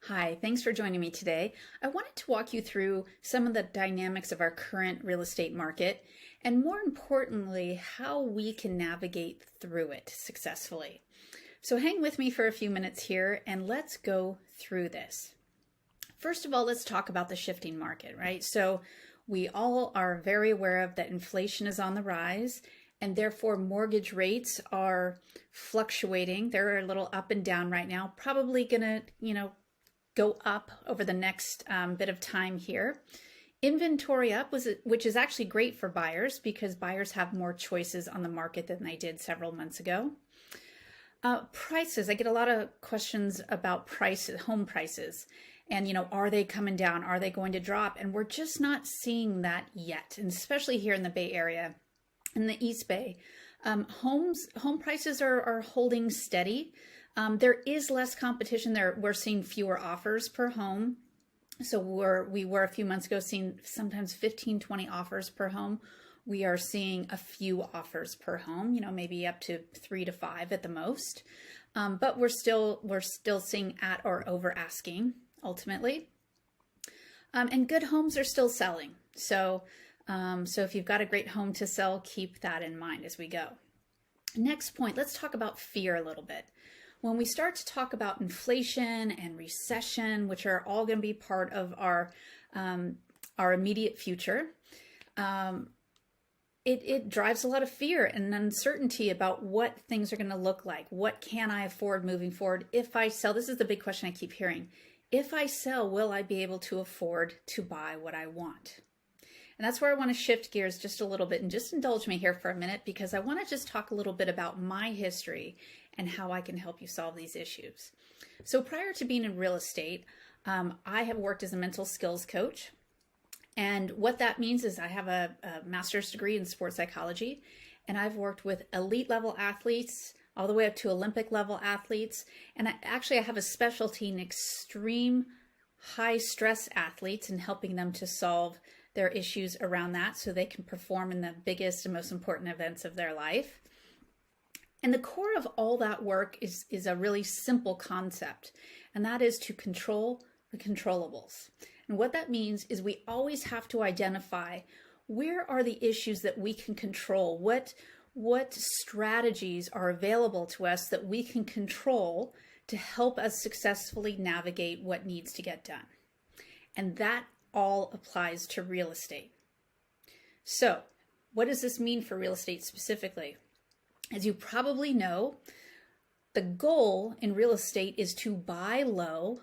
Hi, thanks for joining me today. I wanted to walk you through some of the dynamics of our current real estate market and, more importantly, how we can navigate through it successfully. So hang with me for a few minutes here and let's go through this. First of all, let's talk about the shifting market, right? So we all are very aware of that inflation is on the rise, and therefore mortgage rates are fluctuating. They're a little up and down right now, probably gonna, go up over the next bit of time here. Inventory up, which is actually great for buyers because buyers have more choices on the market than they did several months ago. Prices, I get a lot of questions about prices, home prices, and are they coming down? Are they going to drop? And we're just not seeing that yet, and especially here in the Bay Area, in the East Bay. Home prices are holding steady. There is less competition there. We're seeing fewer offers per home. So we were a few months ago seeing sometimes 15, 20 offers per home. We are seeing a few offers per home, maybe up to 3 to 5 at the most. But we're still seeing at or over asking ultimately. And good homes are still selling. So if you've got a great home to sell, keep that in mind as we go. Next point, let's talk about fear a little bit. When we start to talk about inflation and recession, which are all going to be part of our immediate future, it drives a lot of fear and uncertainty about what things are going to look like. What can I afford moving forward? If I sell, this is the big question I keep hearing. If I sell, will I be able to afford to buy what I want? And that's where I want to shift gears just a little bit and just indulge me here for a minute because I want to just talk a little bit about my history and how I can help you solve these issues. So prior to being in real estate, I have worked as a mental skills coach. And what that means is I have a master's degree in sports psychology, and I've worked with elite level athletes all the way up to Olympic level athletes. And I have a specialty in extreme high stress athletes and helping them to solve their issues around that so they can perform in the biggest and most important events of their life. And the core of all that work is a really simple concept, and that is to control the controllables. And what that means is we always have to identify where are the issues that we can control, what strategies are available to us that we can control to help us successfully navigate what needs to get done. And that all applies to real estate. So, what does this mean for real estate specifically? As you probably know, the goal in real estate is to buy low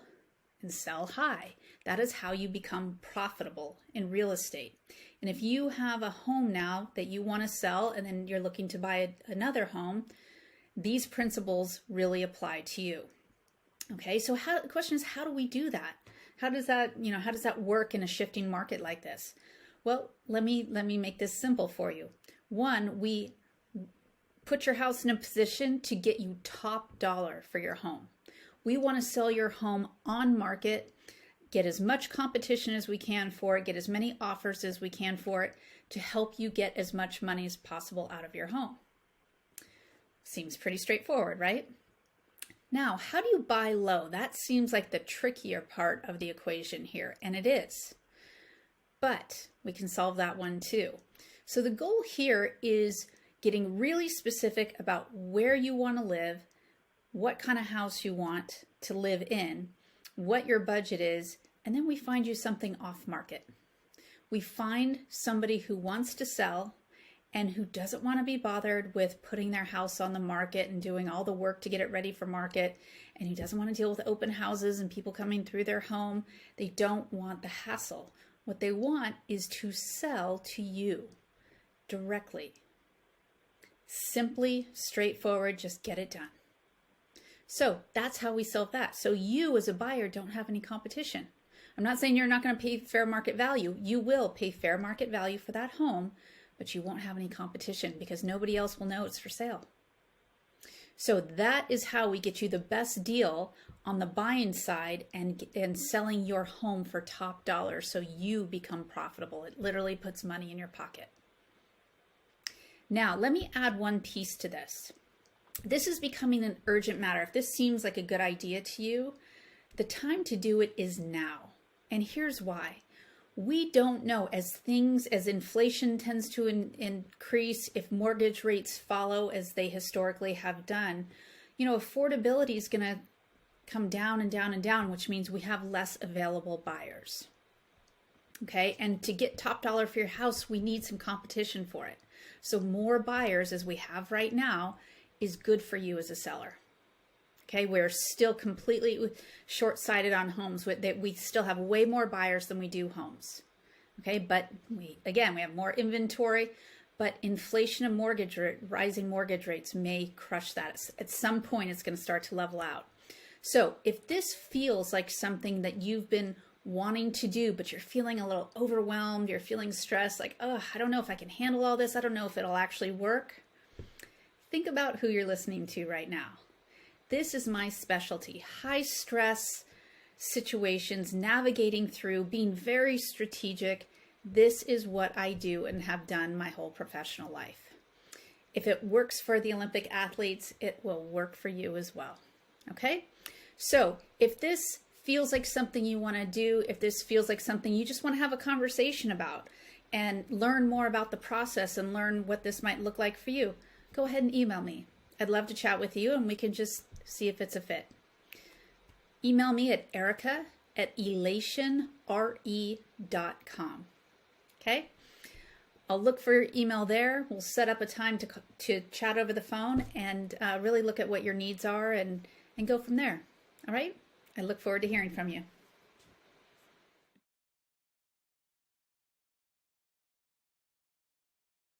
and sell high. That is how you become profitable in real estate. And if you have a home now that you want to sell and then you're looking to buy another home, these principles really apply to you. Okay, so the question is, how do we do that? How does that work in a shifting market like this? Well, let me make this simple for you. One, we put your house in a position to get you top dollar for your home. We want to sell your home on market, get as much competition as we can for it, get as many offers as we can for it to help you get as much money as possible out of your home. Seems pretty straightforward, right? Now, how do you buy low? That seems like the trickier part of the equation here, and it is. But we can solve that one too. So the goal here is getting really specific about where you want to live, what kind of house you want to live in, what your budget is, and then we find you something off market. We find somebody who wants to sell and who doesn't want to be bothered with putting their house on the market and doing all the work to get it ready for market, and who doesn't want to deal with open houses and people coming through their home. They don't want the hassle. What they want is to sell to you directly. Simply, straightforward, just get it done. So that's how we solve that. So you as a buyer don't have any competition. I'm not saying you're not going to pay fair market value. You will pay fair market value for that home, but you won't have any competition because nobody else will know it's for sale. So that is how we get you the best deal on the buying side and selling your home for top dollar so you become profitable. It literally puts money in your pocket. Now, let me add one piece to this. This is becoming an urgent matter. If this seems like a good idea to you, The time to do it is now. And here's why. We don't know, as inflation tends to increase, if mortgage rates follow as they historically have done, affordability is going to come down and down and down, which means we have less available buyers. Okay, and to get top dollar for your house, we need some competition for it. So more buyers, as we have right now, is good for you as a seller. Okay, we're still completely short-sighted on homes. We still have way more buyers than we do homes. Okay, but we have more inventory, but inflation and rising mortgage rates may crush that. At some point, it's going to start to level out. So if this feels like something that you've been wanting to do, but you're feeling a little overwhelmed, you're feeling stressed, like, oh, I don't know if I can handle all this. I don't know if it'll actually work. Think about who you're listening to right now. This is my specialty, high stress situations, navigating through, being very strategic. This is what I do and have done my whole professional life. If it works for the Olympic athletes, it will work for you as well. Okay? So if this feels like something you want to do, if this feels like something you just want to have a conversation about and learn more about the process and learn what this might look like for you, go ahead and email me. I'd love to chat with you and we can just see if it's a fit. Email me at erica@elationre.com. Okay? I'll look for your email there. We'll set up a time to chat over the phone and really look at what your needs are and go from there. All right? I look forward to hearing from you.